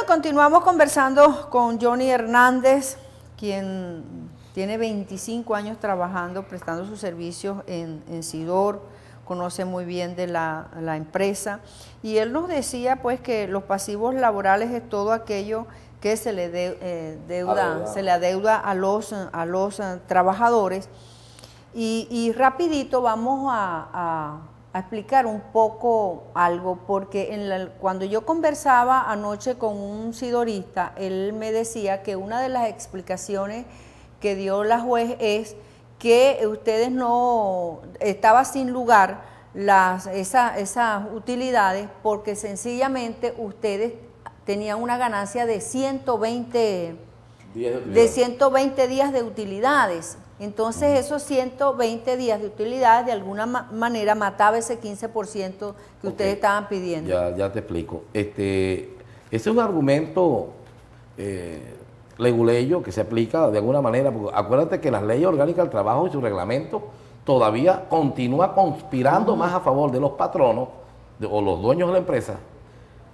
continuamos conversando con Johnny Hernández, quien tiene 25 años trabajando, prestando sus servicios en Sidor, conoce muy bien de la empresa, y él nos decía pues que los pasivos laborales es todo aquello que se le adeuda a los trabajadores. Y rapidito vamos a explicar un poco algo, porque cuando yo conversaba anoche con un sidorista, él me decía que una de las explicaciones que dio la juez es que ustedes no, estaba sin lugar esas utilidades porque sencillamente ustedes tenían una ganancia de 120 días de utilidades. Entonces esos 120 días de utilidades de alguna manera mataba ese 15% que ustedes estaban pidiendo. Ya te explico. Ese es un argumento leguleyo que se aplica de alguna manera, porque acuérdate que las leyes orgánicas del trabajo y su reglamento todavía continúa conspirando más a favor de los patronos o los dueños de la empresa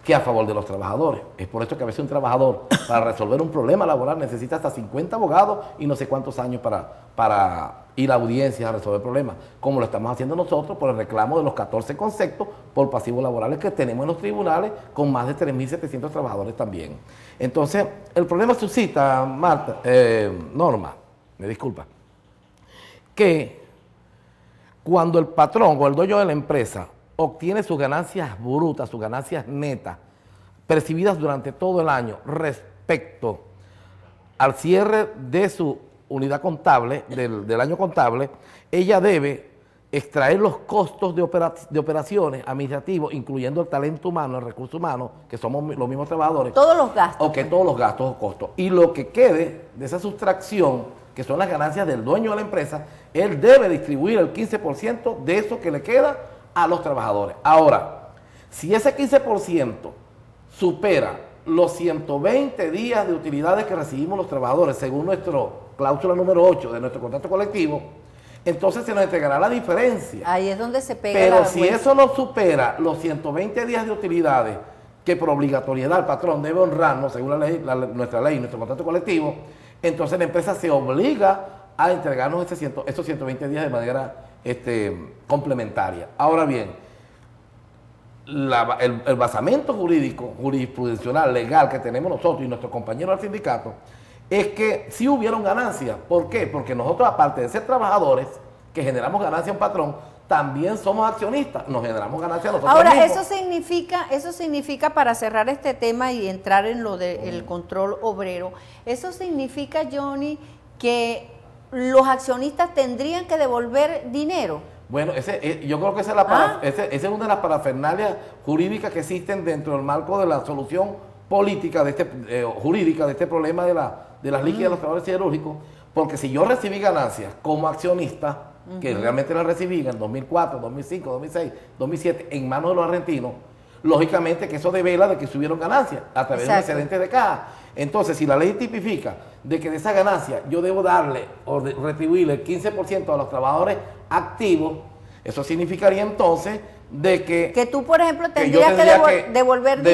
que a favor de los trabajadores. Es por eso que a veces un trabajador para resolver un problema laboral necesita hasta 50 abogados y no sé cuántos años para ir a audiencias a resolver problemas, como lo estamos haciendo nosotros por el reclamo de los 14 conceptos por pasivos laborales que tenemos en los tribunales con más de 3.700 trabajadores también. Entonces, el problema suscita, Norma, me disculpa, que cuando el patrón o el dueño de la empresa obtiene sus ganancias brutas, sus ganancias netas, percibidas durante todo el año respecto al cierre de su unidad contable, del año contable, ella debe extraer los costos de operaciones administrativos, incluyendo el talento humano, el recurso humano, que somos los mismos trabajadores. Todos los gastos. Ok, todos los gastos o costos. Y lo que quede de esa sustracción, que son las ganancias del dueño de la empresa, él debe distribuir el 15% de eso que le queda a los trabajadores. Ahora, si ese 15% supera los 120 días de utilidades que recibimos los trabajadores, según nuestra cláusula número 8 de nuestro contrato colectivo, entonces se nos entregará la diferencia. Ahí es donde se pega. Pero si eso no supera los 120 días de utilidades que por obligatoriedad el patrón debe honrarnos, según nuestra ley, nuestro contrato colectivo, entonces la empresa se obliga a entregarnos esos 120 días de manera complementaria. Ahora bien, el basamento jurídico, jurisprudencial, legal que tenemos nosotros y nuestros compañeros del sindicato es que sí hubieron ganancias. ¿Por qué? Porque nosotros, aparte de ser trabajadores que generamos ganancia a un patrón, también somos accionistas, nos generamos ganancias nosotros mismos. Ahora, eso significa, para cerrar este tema y entrar en lo del control obrero, eso significa, Johnny, que los accionistas tendrían que devolver dinero. Bueno, yo creo que esa es una de las parafernalias jurídicas que existen dentro del marco de la solución política jurídica de este problema de las liquidas de los trabajadores siderúrgicos, porque si yo recibí ganancias como accionista, que realmente las recibí en 2004, 2005, 2006, 2007, en manos de los argentinos, lógicamente que eso devela de que subieron ganancias a través de un excedente de caja. Entonces, si la ley tipifica de que de esa ganancia yo debo darle o retribuirle el 15% a los trabajadores activos, eso significaría entonces de que tú, por ejemplo, tendrías que devolver el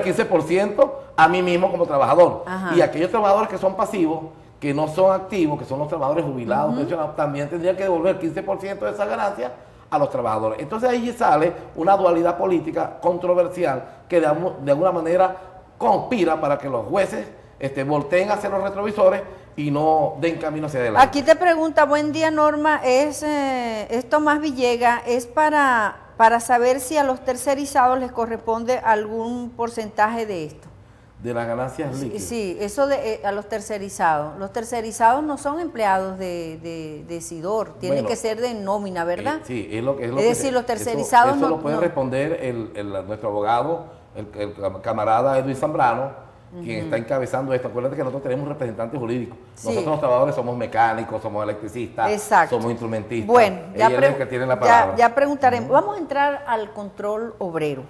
15% a mí mismo como trabajador. Y aquellos trabajadores que son pasivos, que no son activos, que son los trabajadores jubilados, pensionados, también tendrían que devolver el 15% de esa ganancia a los trabajadores. Entonces ahí sale una dualidad política controversial que de alguna manera conspira para que los jueces volteen hacia los retrovisores y no den camino hacia adelante. Aquí te pregunta, buen día Norma, es Tomás Villegas, es para saber si a los tercerizados les corresponde algún porcentaje de esto. De las ganancias líquidas. Sí, eso a los tercerizados. Los tercerizados no son empleados de Sidor, tienen que ser de nómina, ¿verdad? Sí, es lo que es decir, los tercerizados eso lo puede responder nuestro abogado, el camarada Edwin Zambrano, quien está encabezando esto. Acuérdate que nosotros tenemos un representante jurídico. Sí. Nosotros los trabajadores somos mecánicos, somos electricistas, somos instrumentistas. Bueno, ya preguntaremos. Vamos a entrar al control obrero.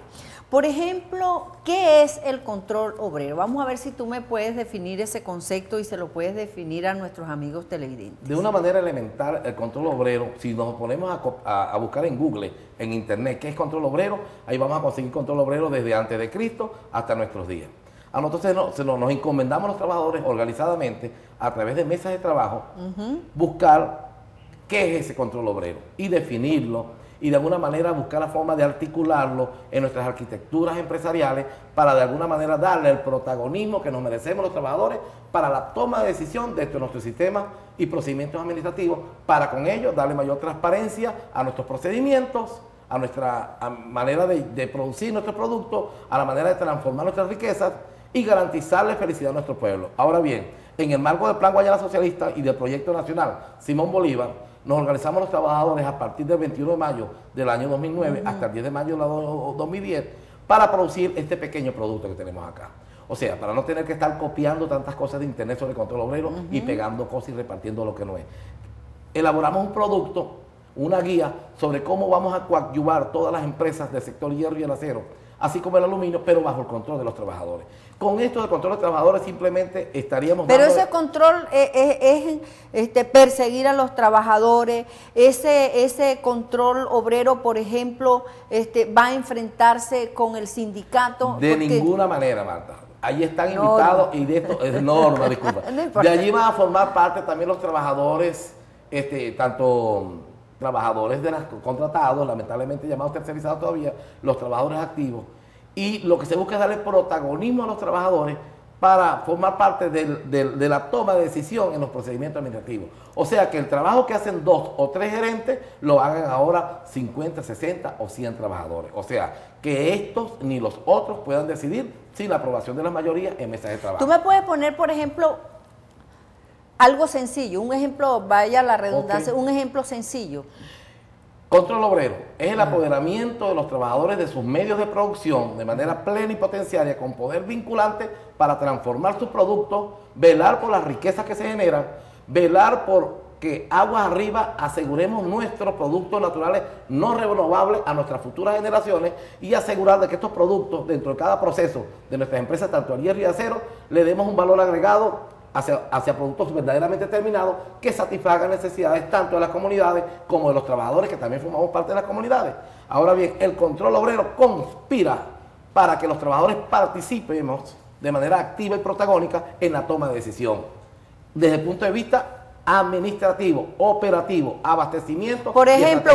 Por ejemplo, ¿qué es el control obrero? Vamos a ver si tú me puedes definir ese concepto y se lo puedes definir a nuestros amigos televidentes. De una manera elemental, el control obrero, si nos ponemos a buscar en Google, en Internet, ¿qué es control obrero? Ahí vamos a conseguir control obrero desde antes de Cristo hasta nuestros días. A nosotros nos encomendamos a los trabajadores organizadamente, a través de mesas de trabajo, buscar qué es ese control obrero y definirlo, y de alguna manera buscar la forma de articularlo en nuestras arquitecturas empresariales para de alguna manera darle el protagonismo que nos merecemos los trabajadores para la toma de decisión de nuestro sistema y procedimientos administrativos, para con ello darle mayor transparencia a nuestros procedimientos, a nuestra manera de producir nuestros productos, a la manera de transformar nuestras riquezas y garantizarle felicidad a nuestro pueblo. Ahora bien, en el marco del Plan Guayana Socialista y del Proyecto Nacional Simón Bolívar, nos organizamos los trabajadores a partir del 21 de mayo del año 2009 hasta el 10 de mayo del 2010 para producir este pequeño producto que tenemos acá. O sea, para no tener que estar copiando tantas cosas de internet sobre control obrero y pegando cosas y repartiendo lo que no es. Elaboramos un producto, una guía sobre cómo vamos a coadyuvar todas las empresas del sector hierro y el acero, así como el aluminio, pero bajo el control de los trabajadores. Con esto de control de los trabajadores simplemente estaríamos... Pero ese control es perseguir a los trabajadores, ese control obrero, por ejemplo, va a enfrentarse con el sindicato. De ninguna manera, Marta. Allí están invitados y de esto es norma, disculpa. No, de allí van a formar parte también los trabajadores, tanto trabajadores de las contratados, lamentablemente llamados tercerizados todavía, los trabajadores activos, y lo que se busca es darle protagonismo a los trabajadores para formar parte de la toma de decisión en los procedimientos administrativos. O sea, que el trabajo que hacen 2 o 3 gerentes lo hagan ahora 50, 60 o 100 trabajadores. O sea, que estos ni los otros puedan decidir sin la aprobación de la mayoría en mesas de trabajo. ¿Tú me puedes poner, por ejemplo, algo sencillo, un ejemplo, vaya la redundancia, un ejemplo sencillo? Control obrero es el apoderamiento de los trabajadores de sus medios de producción de manera plenipotenciaria con poder vinculante para transformar sus productos, velar por las riquezas que se generan, velar por que aguas arriba aseguremos nuestros productos naturales no renovables a nuestras futuras generaciones y asegurar de que estos productos dentro de cada proceso de nuestras empresas, tanto al hierro y acero, le demos un valor agregado hacia productos verdaderamente terminados que satisfagan necesidades tanto de las comunidades como de los trabajadores que también formamos parte de las comunidades. Ahora bien, el control obrero conspira para que los trabajadores participemos de manera activa y protagónica en la toma de decisión. Desde el punto de vista administrativo, operativo, abastecimiento. Por ejemplo,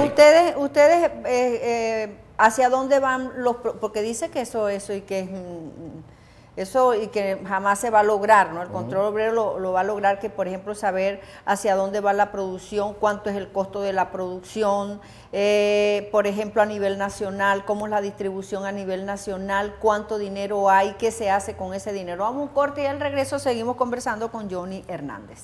ustedes ¿hacia dónde van los...? Porque dice que eso y que y que jamás se va a lograr, ¿no? El control obrero lo va a lograr, que por ejemplo saber hacia dónde va la producción, cuánto es el costo de la producción, por ejemplo a nivel nacional, cómo es la distribución a nivel nacional, cuánto dinero hay, qué se hace con ese dinero. Vamos a un corte y al regreso seguimos conversando con Johnny Hernández.